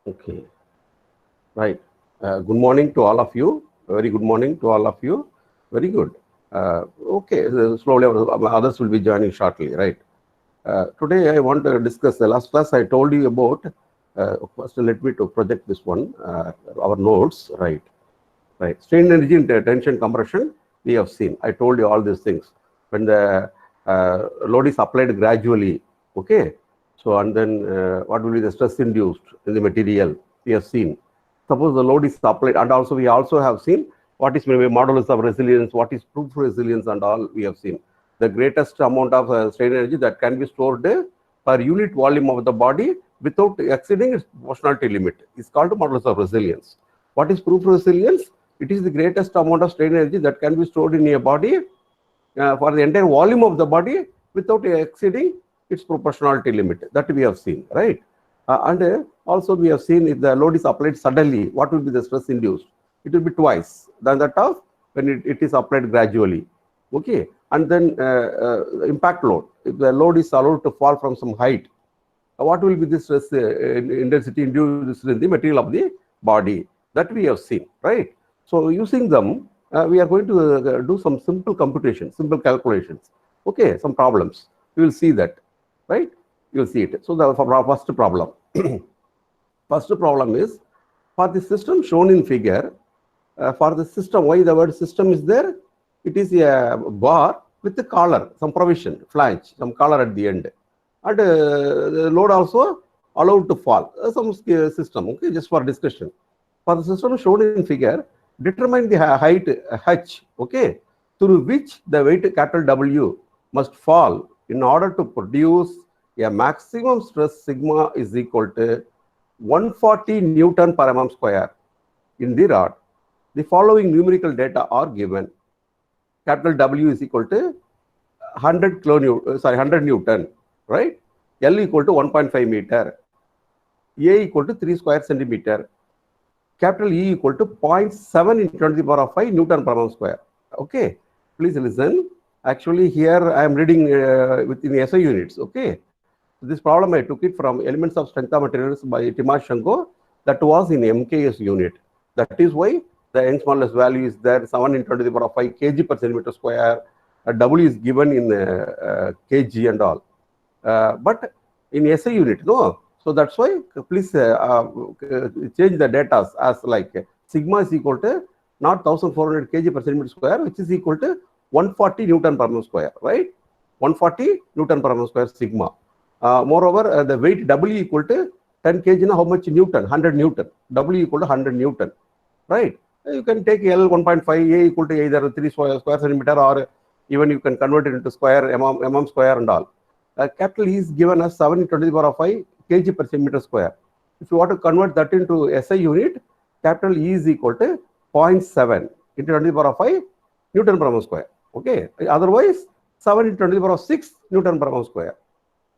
Okay, right. Good morning to all of you. Very good morning to all of you. Very good. Okay, slowly others will be joining shortly, right? Today I want to discuss the last class I told you about. First, let me to project this one, our notes, right? Right. Strain energy and tension compression, we have seen. I told you all these things. When the load is applied gradually, okay. So, and then what will be the stress induced in the material? We have seen. Suppose the load is applied, and also we also have seen what is maybe modulus of resilience, what is proof resilience, and all we have seen. The greatest amount of strain energy that can be stored per unit volume of the body without exceeding its proportionality limit is called modulus of resilience. What is proof resilience? It is the greatest amount of strain energy that can be stored in a body for the entire volume of the body without exceeding its proportionality limit. That we have seen, right? And also we have seen if the load is applied suddenly, what will be the stress induced? It will be twice than that of when it is applied gradually. Okay, and then impact load. If the load is allowed to fall from some height, what will be the stress intensity induced in the material of the body? That we have seen, right? So using them, we are going to do some simple computation, simple calculations. Okay, some problems. You will see that, right? You will see it. So the first problem. First problem is for the system shown in figure. For the system, why the word system is there? It is a bar with the collar, some provision, flange, some collar at the end, and the load also allowed to fall. Some system. Okay, just for discussion. For the system shown in figure, determine the height h, okay, through which the weight capital W must fall in order to produce a maximum stress sigma is equal to 140 Newton per mm square in the rod. The following numerical data are given. Capital W is equal to 100 Newton, right? L equal to 1.5 meter, A equal to 3 square centimeter, capital E equal to 0.7 into 10 to the power of 5 Newton per mm square. Okay, please listen. Actually, here I am reading within SI units. Okay, this problem I took it from Elements of Strength of Materials by Timoshenko. That was in MKS unit. That is why the Young's modulus value is there, 7 into 10 to the power of 5 kg per centimeter square. W is given in kg and all. But in SI unit, no. So that's why please change the data as like sigma is equal to not 1400 kg per centimeter square, which is equal to 140 Newton per mm square, right? 140 Newton per mm square sigma. Moreover, the weight W equal to 10 kg. How much Newton? 100 Newton. W equal to 100 Newton, right? You can take L 1.5, A equal to either 3 square centimeter, or even you can convert it into square, mm square and all. Capital E is given as 7 into 10 to the power of 5 kg per centimeter square. If you want to convert that into SI unit, capital E is equal to 0.7 into 10 to the power of 5 Newton per mm square. Okay. Otherwise, 7 into 10 to the power of 6 Newton per mm square.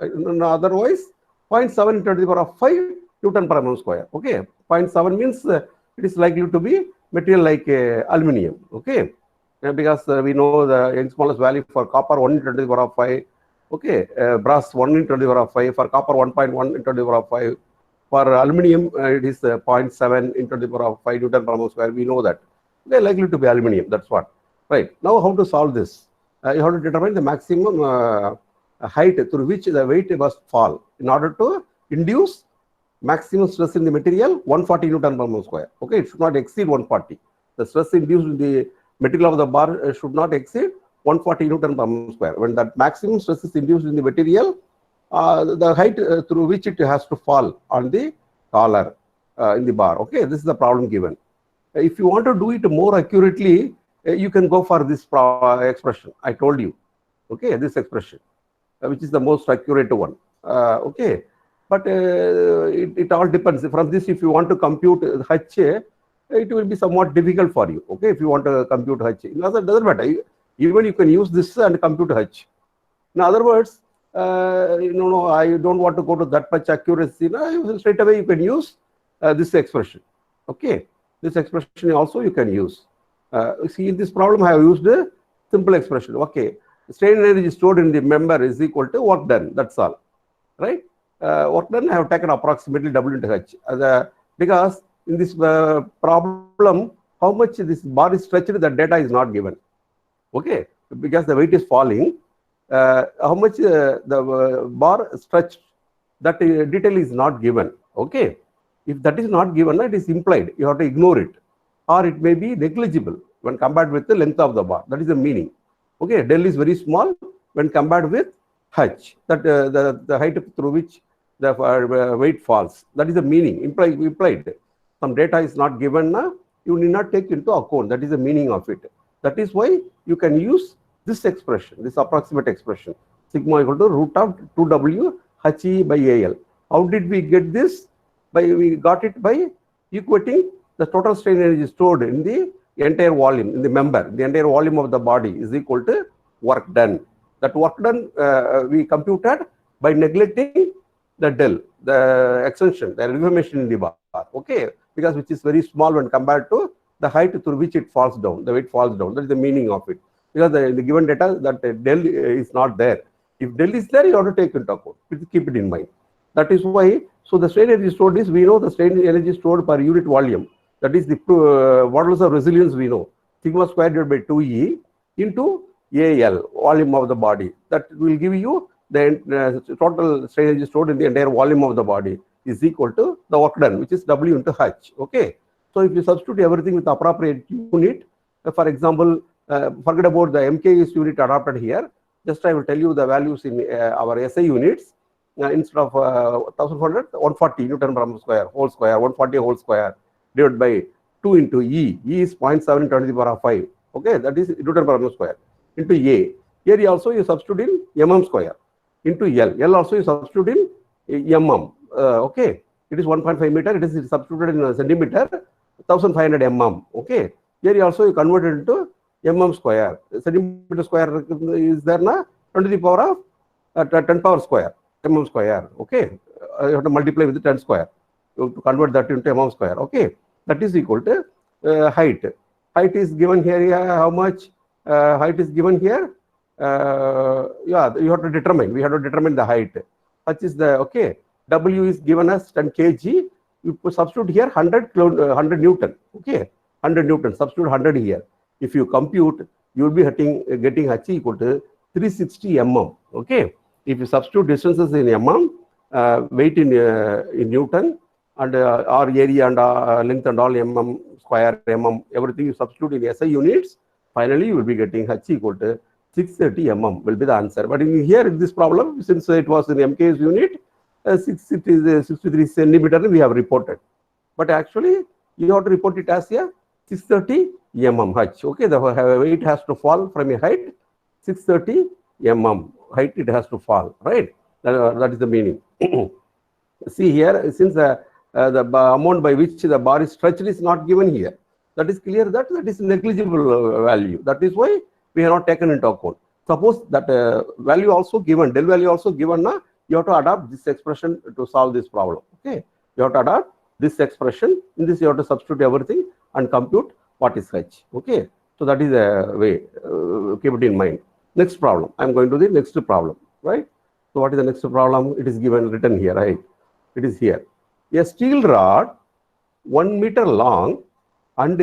Otherwise, 0.7 into 10 to the power of 5 Newton per mm square. Okay. 0.7 means it is likely to be material like aluminium. Okay. Because we know the Young's modulus value for copper 1 into 10 to the power of 5. Okay, brass 1 into 10 to the power of 5, for copper 1.1 into 10 to the power of 5, for aluminium it is 0.7 into 10 to the power of 5 Newton per mm square. We know that they are likely to be aluminium. That's what. Right. Now, how to solve this? You have to determine the maximum height through which the weight must fall in order to induce maximum stress in the material 140 Newton per mm square. Okay, it should not exceed 140. The stress induced in the material of the bar should not exceed 140 Newton per mm square. When that maximum stress is induced in the material, the height through which it has to fall on the collar in the bar. Okay, this is the problem given. If you want to do it more accurately, you can go for this expression I told you. Okay, this expression, which is the most accurate one. Okay, but it all depends. From this, if you want to compute H, it will be somewhat difficult for you. Okay, if you want to compute H, it doesn't matter. Even you can use this and compute H. In other words, no, I don't want to go to that much accuracy. No, straight away you can use this expression. Okay, this expression also you can use. See, in this problem I have used a simple expression. Okay, strain energy stored in the member is equal to work done. That's all, right? Work done, I have taken approximately W into H. The because in this problem, how much this bar is stretched, the data is not given. Okay, because the weight is falling, how much the bar stretched, that detail is not given. Okay, if that is not given, it is implied. You have to ignore it, or it may be negligible when compared with the length of the bar. That is the meaning. Okay, del is very small when compared with h, that the height through which the weight falls. That is the meaning, implied. Some data is not given, you need not take into account. That is the meaning of it. That is why you can use this expression, this approximate expression, sigma equal to root of 2w he by al. How did we get this? We got it by equating the total strain energy stored in the entire volume, in the member. The entire volume of the body is equal to work done. That work done we computed by neglecting the del, the extension, the information in the bar. Okay, because which is very small when compared to the height through which it falls down, the weight falls down. That is the meaning of it. Because the given data, that del is not there. If del is there, you have to take into account. Keep it in mind. That is why, so the strain energy stored is, we know the strain energy stored per unit volume. That is the modulus of resilience we know. Sigma squared divided by 2E into AL, volume of the body. That will give you the total strain energy stored in the entire volume of the body is equal to the work done, which is W into H. Okay. So if you substitute everything with the appropriate unit, for example, forget about the MKS unit adopted here. Just I will tell you the values in our SI units. Instead of 1400, 140 Newton per meter square, whole square, 140 whole square, divided by 2 into E. E is 0.7 into 10 to the power of 5. Okay, that is Newton per meter square. Into A. Here also you substitute in mm square. Into L. L also you substitute in mm. Okay, it is 1.5 meter. It is substituted in centimeter, 1500 mm. Okay, here also you convert it into mm square. Centimeter square is there na 10 to the power of 10 power square. Mm square. Okay, you have to multiply with the 10 square to convert that into mm square. Okay, that is equal to height. Height is given here. How much height is given here? Yeah, you have to determine. We have to determine the height. Such is the okay. W is given as 10 kg. You substitute here 100 Newton. Okay, 100 Newton. Substitute 100 here. If you compute, you will be getting H equal to 360 mm. Okay. If you substitute distances in mm, weight in Newton, and or area and length and all mm square, mm, everything you substitute in SI units, finally you will be getting H equal to 630 mm will be the answer. But here in this problem, since it was in MKS unit, it is 63 centimeter we have reported. But actually, you have to report it as a 630 mm H. Okay, the weight has to fall from a height 630 mm. Height it has to fall, right? That is the meaning. See here, since the amount by which the bar is stretched is not given here, that is clear that is negligible value. That is why we have not taken into account. Suppose that value also given, del value also given, you have to adopt this expression to solve this problem. Okay, you have to adopt this expression. In this, you have to substitute everything and compute what is H. Okay, so that is a way. Keep it in mind. Next problem. I'm going to the next problem, right? So what is the next problem? It is given, written here, right? It is here. A steel rod 1 meter long and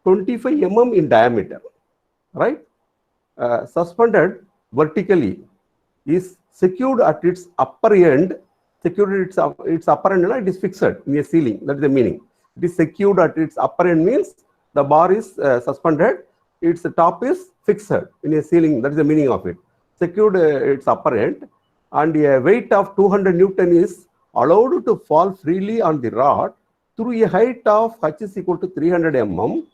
25 mm in diameter, right? Suspended vertically is secured at its upper end. Secured at its upper end, it is fixed in a ceiling. That is the meaning. It is secured at its upper end means the bar is suspended. Its top is fixed in a ceiling. That is the meaning of it. Secured its upper end, and a weight of 200 Newton is allowed to fall freely on the rod through a height of H is equal to 300 mm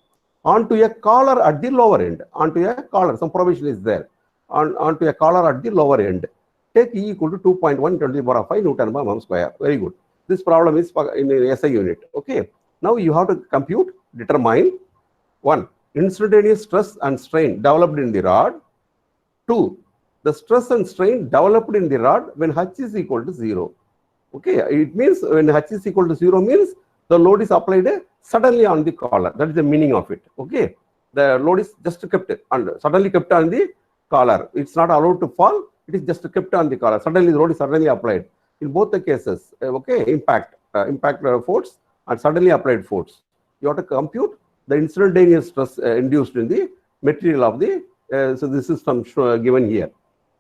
onto a collar at the lower end. Onto a collar, some provision is there. Onto a collar at the lower end. Take E equal to 2.1 to the power of 5 Newton per mm square. Very good. This problem is in an SI unit. Okay. Now you have to compute, determine 1. Instantaneous stress and strain developed in the rod. 2. The stress and strain developed in the rod when H is equal to 0. Okay, it means when H is equal to 0 means the load is applied suddenly on the collar. That is the meaning of it. Okay, the load is just kept suddenly kept on the collar. It's not allowed to fall. It is just kept on the collar. Suddenly the load is suddenly applied. In both the cases, okay, impact force and suddenly applied force. You have to compute the instantaneous stress induced in the material of the so the system given here.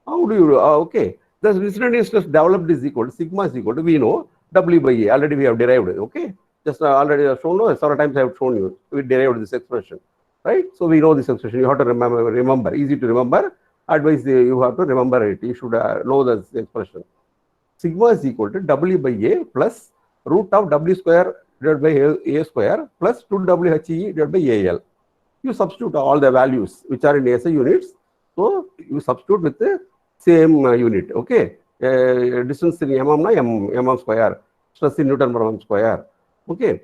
How do you okay? The instantaneous stress developed is equal to sigma is equal to we know W by A. Already we have derived it. Okay, just already shown. No, several times I have shown you. We derived this expression, right? So we know this expression. You have to remember. Easy to remember. Advice you have to remember it. You should know this expression. Sigma is equal to W by A plus root of W square divided by A square plus 2WHE divided by AL. You substitute all the values which are in SI units. So you substitute with the same unit. Okay. Distance in mm square, stress in Newton per mm square. Okay.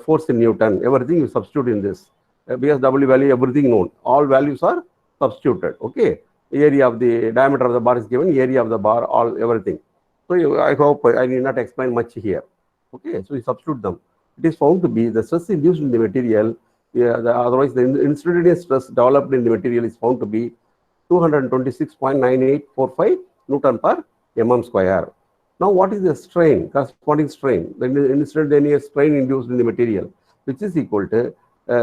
Force in Newton, everything you substitute in this. Because W value, everything known. All values are substituted. Okay. Area of the diameter of the bar is given, area of the bar, all everything. So I hope I need not explain much here. Okay, so we substitute them. It is found to be the stress induced in the material. Otherwise, the instantaneous stress developed in the material is found to be 226.9845 Newton per mm square. Now, what is the strain, corresponding strain? The instantaneous strain induced in the material, which is equal to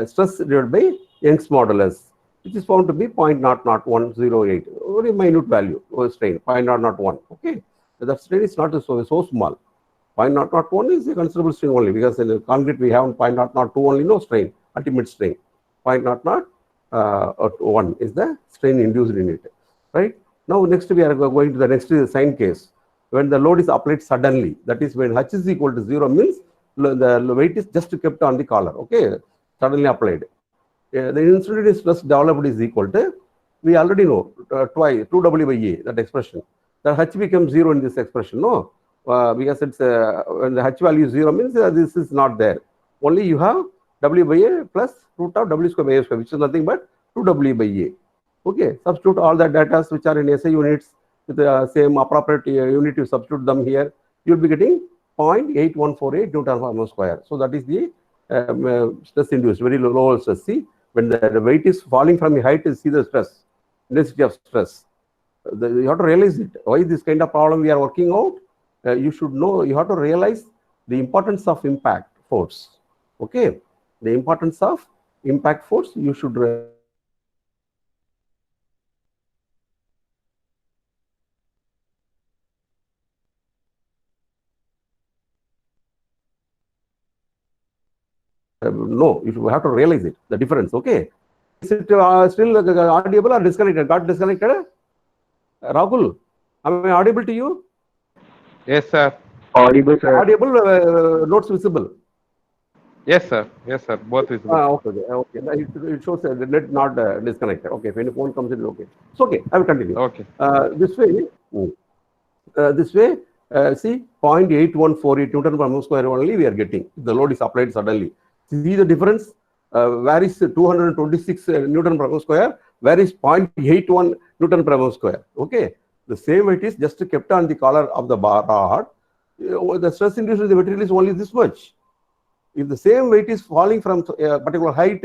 stress divided by Young's modulus, which is found to be 0.00108. Very minute value of strain, 0.001. Okay. The strain is not so small. 0.001 is a considerable strain only, because in the concrete we have 0.002 only, no strain, ultimate strain. 0.001 is the strain induced in it. Right? Now, next we are going to the next sign case. When the load is applied suddenly, that is when H is equal to 0 means the weight is just kept on the collar. Okay, suddenly applied. The instantaneous stress developed is equal to, we already know, twice 2W by A, that expression. The H becomes 0 in this expression, no? Because it's when the H value is 0 means this is not there. Only you have W by A plus root of W square by A square, which is nothing but 2W by A. Okay, substitute all the data which are in SI units with the same appropriate unit, you substitute them here, you will be getting 0.8148 Newton per mm square. So that is the stress induced, very low stress. See, when the weight is falling from the height, you see the stress, intensity of stress. You have to realize it. Why this kind of problem we are working out? You should know, you have to realize the importance of impact force. Okay, the importance of impact force, you should no, you have to realize it, the difference. Okay, is it still audible or disconnected? Got disconnected? Rahul, am I audible to you? Yes, sir. Audible, sir. Audible, notes visible. Yes, sir. Yes, sir. Both visible. Okay. It shows the net not disconnected. Okay, if any phone comes in, okay. It's okay. I will continue. Okay. This way, see, 0.8148 Newton per mm square only we are getting. The load is applied suddenly. See the difference? Where is 226 Newton per mm square? Where is 0.81 Newton per mm square? Okay. The same weight is just kept on the collar of the bar rod. The stress induced in the material is only this much. If the same weight is falling from a particular height,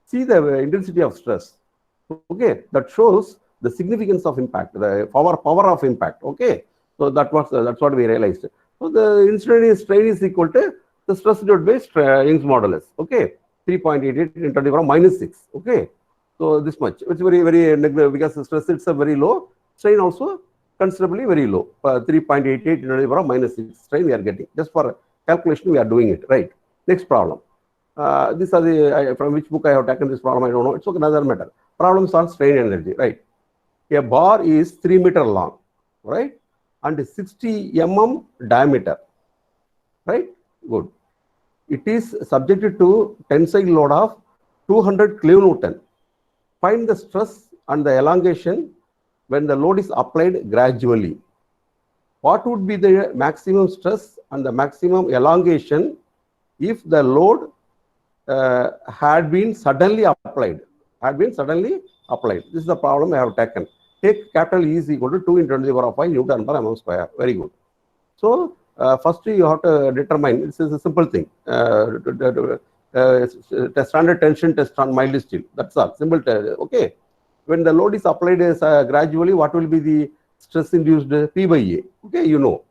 see the intensity of stress. Okay, that shows the significance of impact, the power of impact. Okay, so that's what we realized. So the instantaneous strain is equal to the stress divided by Young's modulus. Okay, 3.88 into 10 to the power minus 6. Okay, so this much. It's very because the stress itself very low. Strain also considerably very low, 3.88 into 10 to the power minus 6 strain we are getting. Just for calculation we are doing it, right? Next problem. These are the, from which book I have taken this problem, I don't know. It's okay, another matter. Problems on strain energy, right? A bar is 3 meters long, right? And 60 mm diameter, right? Good. It is subjected to tensile load of 200 kilonewton. Find the stress and the elongation when the load is applied gradually. What would be the maximum stress and the maximum elongation if the load had been suddenly applied? This is the problem I have taken. Take capital E is equal to 2 into 10 to the power 5 Newton per mm square. Very good. So, first you have to determine, this is a simple thing. Standard tension test on mild steel. That's all. Simple. Okay. When the load is applied gradually, what will be the stress induced P by A? Okay, you know.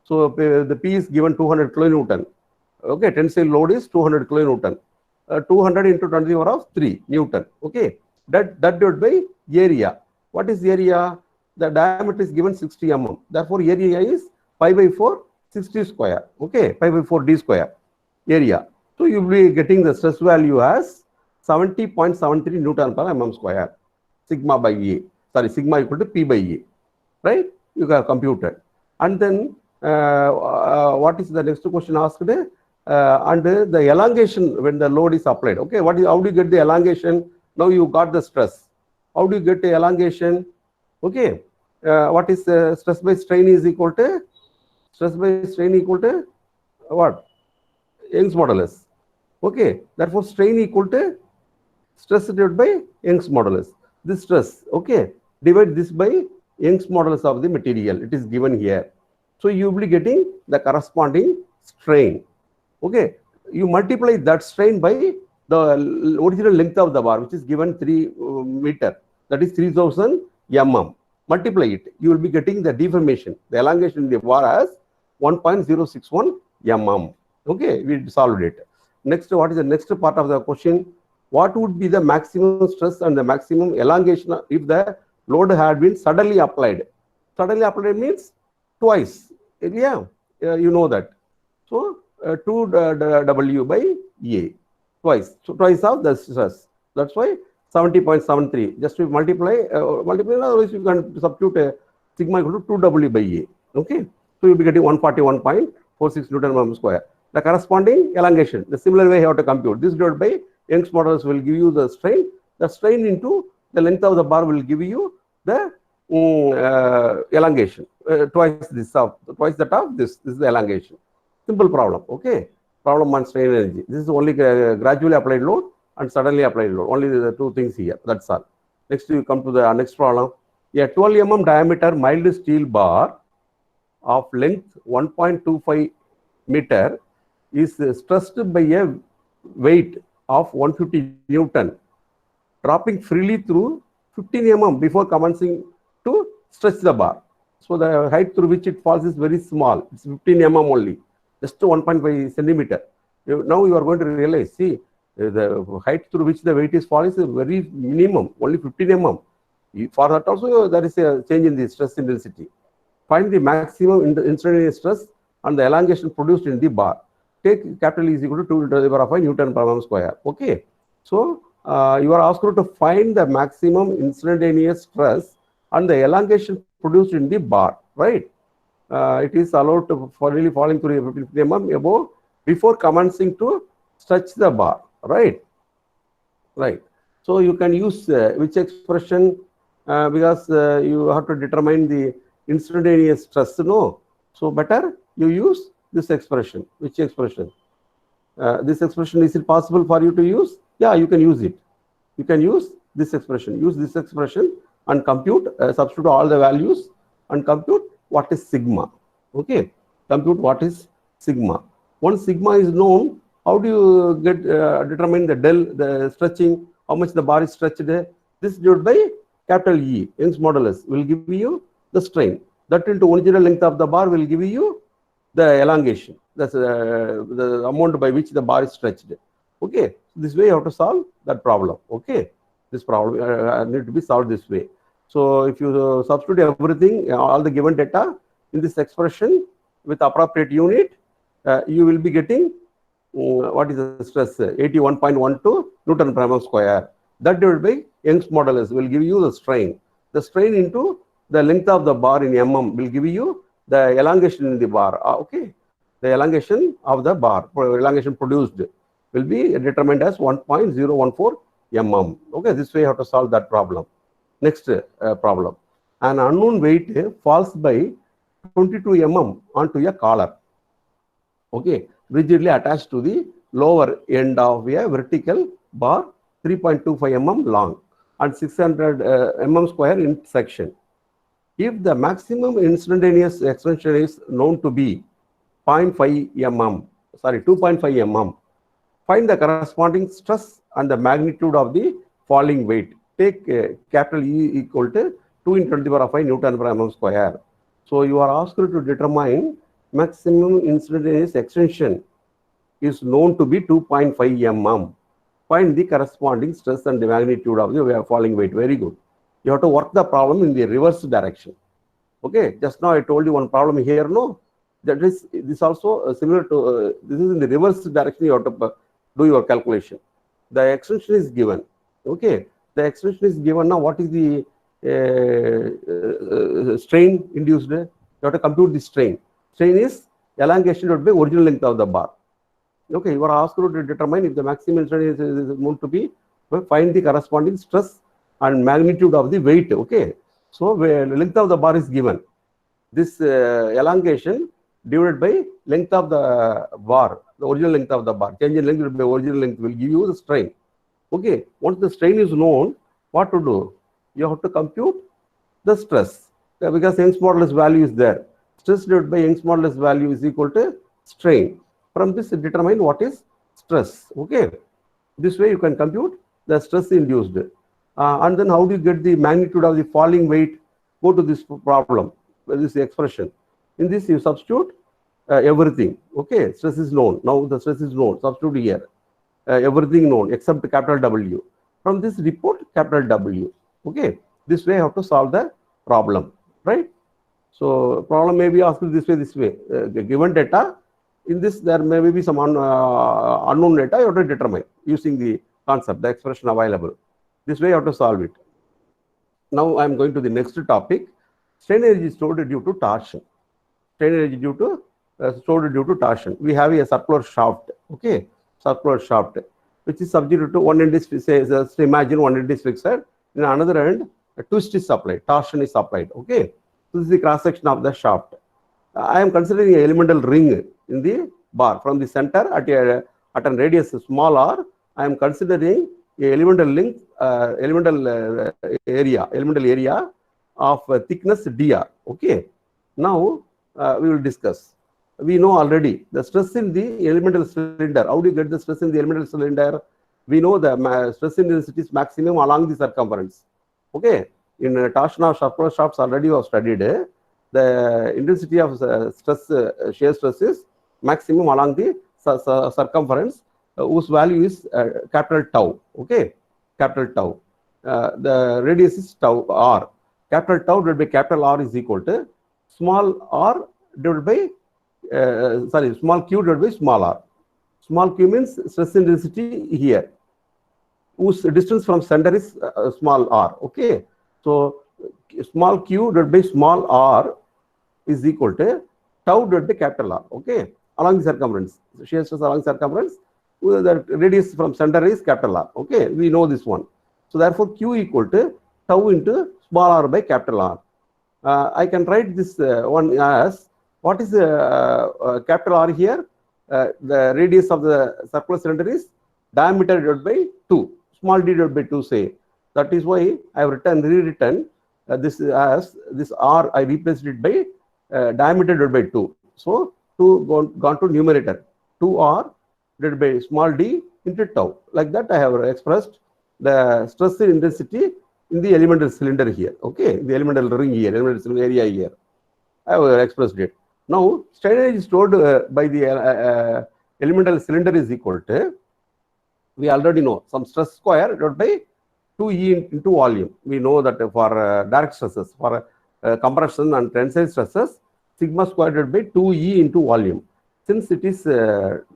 So, the P is given 200 kilonewton. Okay, tensile load is 200 kilonewton. 200 into 10 to the power of 3 Newton. Okay, that divided by area. What is area? The diameter is given 60 mm. Therefore, area is pi by 4, 60 square. Okay, pi by 4 d square area. So you will be getting the stress value as 70.73 Newton per mm square. Sigma by A. Sorry, sigma equal to P by A. Right? You have computed. And then what is the next question asked? And the elongation when the load is applied. Okay, how do you get the elongation? Now you got the stress. How do you get the elongation? Okay, what is stress by strain is equal to what? Young's modulus. Okay, therefore strain equal to stress divided by Young's modulus. This stress, okay, divide this by Young's modulus of the material. It is given here. So you will be getting the corresponding strain. Okay, you multiply that strain by the original length of the bar, which is given 3 meter. That is 3000 mm. Multiply it. You will be getting the deformation. The elongation in the bar as 1.061 mm. Okay, we solved it. Next, what is the next part of the question? What would be the maximum stress and the maximum elongation if the load had been suddenly applied? Suddenly applied means twice. Yeah, you know that. So 2W by A, twice. So twice of the stress. That's why 70.73. Just to multiply, otherwise you can substitute sigma equal to 2W by A. Okay, so you'll be getting 141.46 Newton per square. The corresponding elongation. The similar way you have to compute. This divided by Young's modulus will give you the strain. The strain into the length of the bar will give you the elongation. Twice that of this. This is the elongation. Simple problem. Okay. Problem on strain energy. This is only gradually applied load and suddenly applied load. Only the two things here. That's all. Next, you come to the next problem. A 12 mm diameter mild steel bar of length 1.25 meter is stressed by a weight of 150 Newton, dropping freely through 15 mm before commencing to stretch the bar. So the height through which it falls is very small. It's 15 mm only, just 1.5 centimeter. Now you are going to realize, see, the height through which the weight is falling is a very minimum, only 15 mm. For that also, there is a change in the stress intensity. Find the maximum instantaneous stress and the elongation produced in the bar. Take capital E is equal to 2 to the power of 5 Newton per mm square. Okay. So you are asked to find the maximum instantaneous stress and the elongation produced in the bar, right? It is allowed to really falling through 15 mm above before commencing to stretch the bar, right? Right. So you can use which expression because you have to determine the instantaneous stress, no? So better you use this expression. Which expression? This expression, is it possible for you to use? Yeah, you can use it. You can use this expression. Use this expression and compute, substitute all the values and compute what is sigma. Okay, compute what is sigma. Once sigma is known, how do you get determine the del, the stretching, how much the bar is stretched? This divided by capital E, Young's modulus, will give you the strain. That into original length of the bar will give you the elongation. That's the amount by which the bar is stretched. Okay, this way you have to solve that problem. Okay, this problem need to be solved this way. So if you substitute everything, all the given data in this expression with appropriate unit, you will be getting what is the stress? 81.12 Newton per mm square. That divided by Young's modulus will give you the strain. The strain into the length of the bar in mm will give you the elongation in the bar. Okay, the elongation of the bar, elongation produced, will be determined as 1.014 mm. Okay, this way you have to solve that problem. Next problem. An unknown weight falls by 22 mm onto a collar. Okay, rigidly attached to the lower end of a vertical bar 3.25 mm long and 600 mm square in section. If the maximum instantaneous extension is known to be 2.5 mm, find the corresponding stress and the magnitude of the falling weight. Take capital E equal to 2 into 10 to the power of 5 Newton per mm square. So you are asked to determine maximum instantaneous extension is known to be 2.5 mm. Find the corresponding stress and the magnitude of the falling weight. Very good. You have to work the problem in the reverse direction. Okay, just now I told you one problem here, no? That is, this also similar to, this is in the reverse direction you have to do your calculation. The extension is given, okay? The extension is given. Now what is the strain induced? You have to compute the strain. Strain is elongation divided by original length of the bar. Okay, you are asked to determine if the maximum strain is known to be, find the corresponding stress and magnitude of the weight. Okay, so the length of the bar is given. This elongation divided by length of the bar, the original length of the bar, change in length divided by original length will give you the strain. Okay, once the strain is known, what to do? You have to compute the stress, because Young's modulus value is there. Stress divided by Young's modulus value is equal to strain. From this, determine what is stress. Okay, this way you can compute the stress induced. And then how do you get the magnitude of the falling weight? Go to this problem, this expression. In this, you substitute everything. Okay, stress is known. Now the stress is known. Substitute here. Everything known except capital W. From this, report capital W. Okay, this way you have to solve the problem, right? So problem may be asked this way. Given data, in this there may be some unknown data you have to determine using the concept, the expression available. This way you have to solve it. Now I am going to the next topic. Strain energy stored due to torsion. Strain energy due to stored due to torsion. We have a circular shaft. Okay, circular shaft, which is subject to one end is, say, just imagine one end is fixed, in another end a twist is applied, torsion is applied. Okay, so this is the cross section of the shaft. I am considering an elemental ring in the bar from the center at a radius small r. I am considering a elemental length, elemental area of thickness dr. Okay, now we will discuss. We know already the stress in the elemental cylinder. How do you get the stress in the elemental cylinder? We know the stress intensity is maximum along the circumference. Okay, in torsion of circular shafts already we have studied. The intensity of stress, shear stress is maximum along the circumference, whose value is capital tau. Okay, capital tau. The radius is tau r. Capital tau divided by capital R is equal to small r divided by small q divided by small r. Small q means stress intensity here, whose distance from center is small r. Okay, so small q divided by small r is equal to tau divided by capital R. Okay, along the circumference, shear stress along circumference, the radius from center is capital R. Okay, we know this one. So therefore, q equal to tau into small r by capital R. I can write this one as, what is capital R here? The radius of the circular cylinder is diameter divided by 2, small d divided by 2, say. That is why I have rewritten this as this r, I replaced it by diameter divided by 2. So 2 gone to numerator, 2r divided by small d into tau. Like that I have expressed the stress intensity in the elemental cylinder here. Okay, the elemental ring here, elemental area here. I have expressed it. Now strain energy stored by the elemental cylinder is equal to, we already know, some stress square divided by 2E into volume. We know that for direct stresses, for compression and tensile stresses, sigma square divided by 2E into volume. Since it is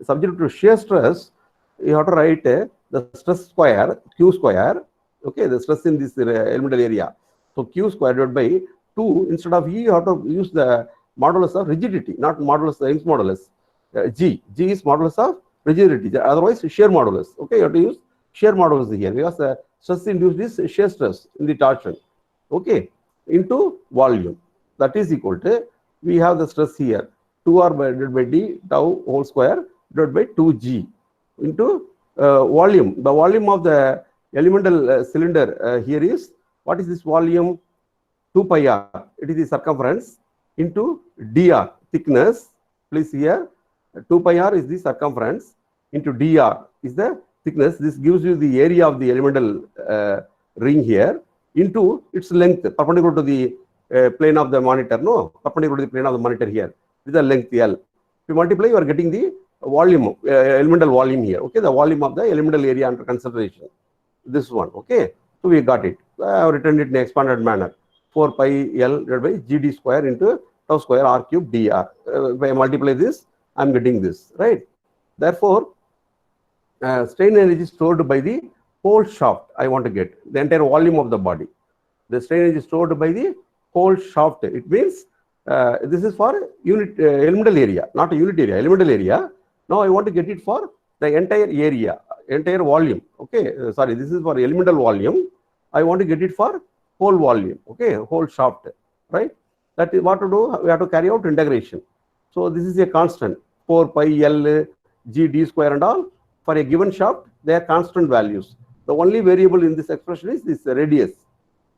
subject to shear stress, you have to write the stress square, Q square. Okay, the stress in this elemental area. So Q square divided by 2, instead of E, you have to use the modulus of rigidity, not modulus Young's modulus. G is modulus of rigidity, otherwise shear modulus. Okay, you have to use shear modulus here, because the stress induced is shear stress in the torsion. Okay, into volume. That is equal to, we have the stress here, 2r divided by d tau whole square divided by 2g into volume. The volume of the elemental cylinder here is, what is this volume? 2 pi r. It is the circumference into dr, thickness. Please here, 2 pi r is the circumference into dr is the thickness. This gives you the area of the elemental ring here into its length perpendicular to the plane of the monitor. No, perpendicular to the plane of the monitor here. This is the length L. If you multiply, you are getting the volume, elemental volume here. Okay, the volume of the elemental area under consideration. This one. Okay, so we got it. I have written it in expanded manner. 4 pi L divided by GD square into tau square R cube dr. If I multiply this, I'm getting this, right? Therefore, strain energy stored by the whole shaft, I want to get the entire volume of the body. The strain energy stored by the whole shaft. It means this is for unit elemental area, not a unit area, elemental area. Now I want to get it for the entire area, entire volume. Okay, sorry, this is for elemental volume. I want to get it for whole volume. Okay, whole shaft, right? That is what to do. We have to carry out integration. So this is a constant 4 pi L G D square and all. For a given shaft, they are constant values. The only variable in this expression is this radius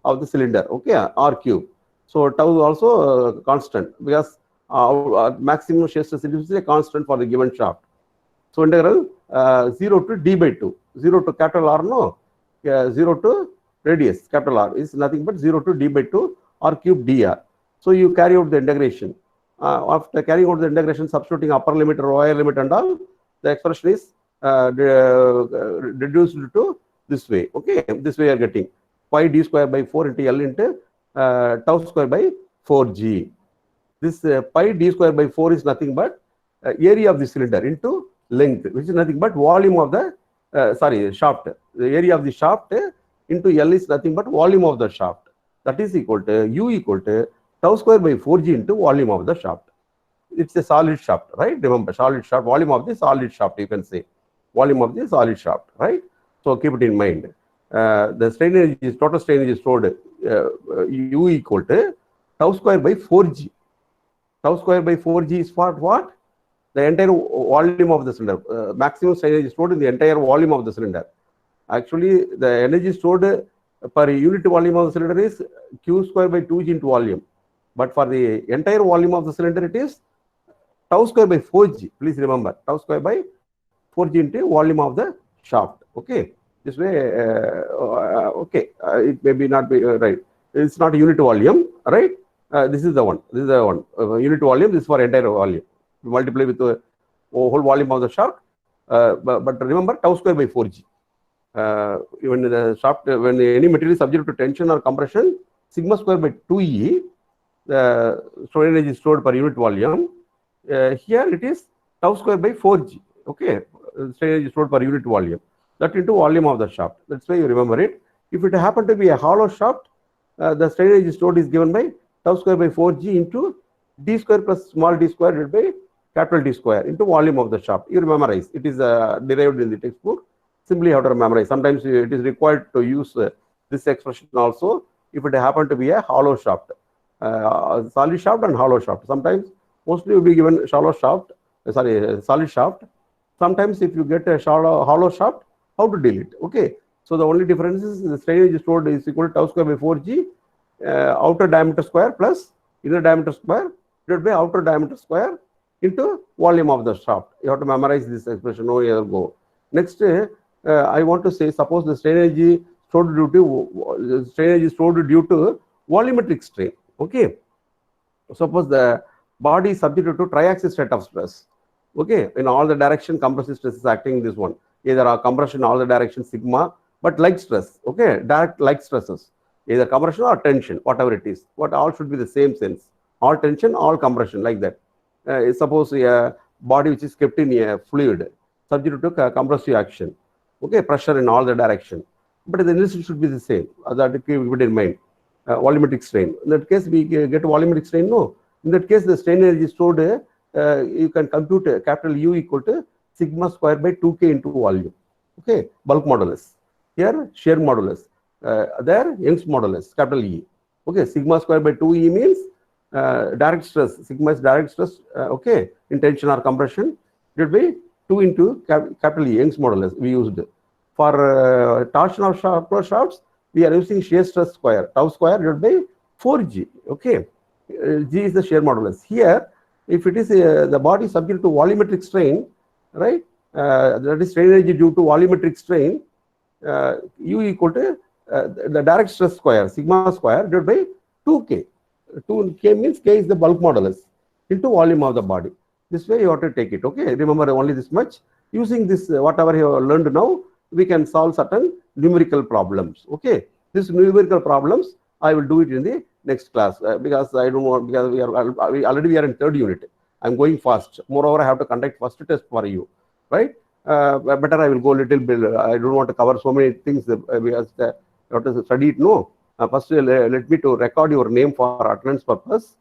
of the cylinder. Okay, R cube. So tau is also constant because maximum shear stress is a constant for the given shaft. So integral 0 to d by 2, 0 to capital R, no, 0 to radius capital R is nothing but 0 to d by 2 R cube dr. So you carry out the integration. After carrying out the integration, substituting upper limit or lower limit and all, the expression is reduced to this way. Okay, this way you are getting pi d square by 4 into L into tau square by 4g. This pi d square by 4 is nothing but area of the cylinder into length, which is nothing but volume of the shaft. The area of the shaft into L is nothing but volume of the shaft. That is equal to U equal to tau square by 4g into volume of the shaft. It's a solid shaft, right? Remember, solid shaft, volume of the solid shaft, you can say. Volume of the solid shaft, right? So keep it in mind. The strain energy is total strain energy stored U equal to tau square by 4g. Tau square by 4g is for what? The entire volume of the cylinder. Maximum strain energy stored in the entire volume of the cylinder. Actually, the energy stored per unit volume of the cylinder is Q square by 2g into volume. But for the entire volume of the cylinder, it is tau square by 4g. Please remember, tau square by 4g into volume of the shaft. Okay, this way, okay, it may be not be right. It's not a unit volume, right? This is the one. This is the one. Unit volume. This is for entire volume. You multiply with the whole volume of the shaft. But remember, tau square by 4g. When the shaft, when any material is subject to tension or compression, sigma square by 2e, the strain energy is stored per unit volume. Here it is tau square by 4g. Okay, strain energy is stored per unit volume. That into volume of the shaft. That's why you remember it. If it happened to be a hollow shaft, the strain energy stored is given by tau square by 4g into d square plus small d square divided by capital D square into volume of the shaft. You memorize. It is derived in the textbook. Simply have to memorize. Sometimes it is required to use this expression also if it happened to be a hollow shaft. Solid shaft and hollow shaft. Sometimes, mostly you will be given shallow shaft, solid shaft. Sometimes if you get a hollow shaft, how to deal it? Okay. So the only difference is the strain energy stored is equal to tau square by 4g, outer diameter square plus inner diameter square divided by outer diameter square into volume of the shaft. You have to memorize this expression. No other go. Next, I want to say, suppose the strain energy stored due to volumetric strain. Okay. Suppose the body is subjected to triaxial state of stress. Okay. In all the direction, compressive stress is acting this one. Either a compression, all the direction sigma, but like stress. Okay. Direct like stresses. Either compression or tension, whatever it is. But all should be the same sense. All tension, all compression, like that. Suppose a body which is kept in a fluid subject to compressive action. Okay, pressure in all the direction. But the intensity should be the same. That keep it in mind. Volumetric strain. In that case, we get volumetric strain. No. In that case, the strain energy stored, you can compute capital U equal to sigma square by 2k into volume. Okay, bulk modulus. Here, shear modulus. There, Young's modulus, capital E. Okay, sigma square by 2e means direct stress. Sigma is direct stress. Okay, in tension or compression. It will be 2 into capital E, Young's modulus we used. For torsion of shafts, we are using shear stress square, tau square divided by 4g. Okay, G is the shear modulus. Here, if it is the body subject to volumetric strain, right? That is strain energy due to volumetric strain. U equal to the direct stress square, sigma square divided by 2k. 2k means k is the bulk modulus into volume of the body. This way you have to take it. Okay, remember only this much. Using this, whatever you have learned now, we can solve certain numerical problems. Okay, these numerical problems I will do it in the next class because I don't want, because we already are in third unit. I'm going fast. Moreover, I have to conduct first test for you, right? Better I will go little bit. I don't want to cover so many things because you have to study it. No, first let me to record your name for attendance purpose.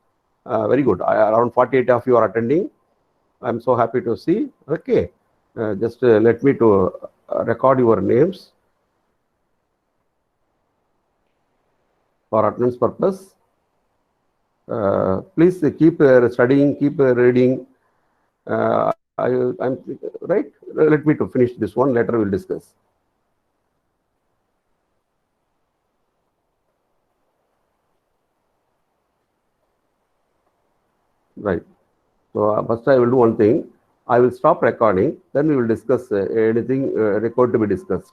Very good. Around 48 of you are attending. I'm so happy to see. Okay, just let me to record your names for attendance purpose. Please keep studying, keep reading. I'm right. Let me to finish this one. Later we'll discuss. Right. So first I will do one thing. I will stop recording. Then we will discuss anything required to be discussed.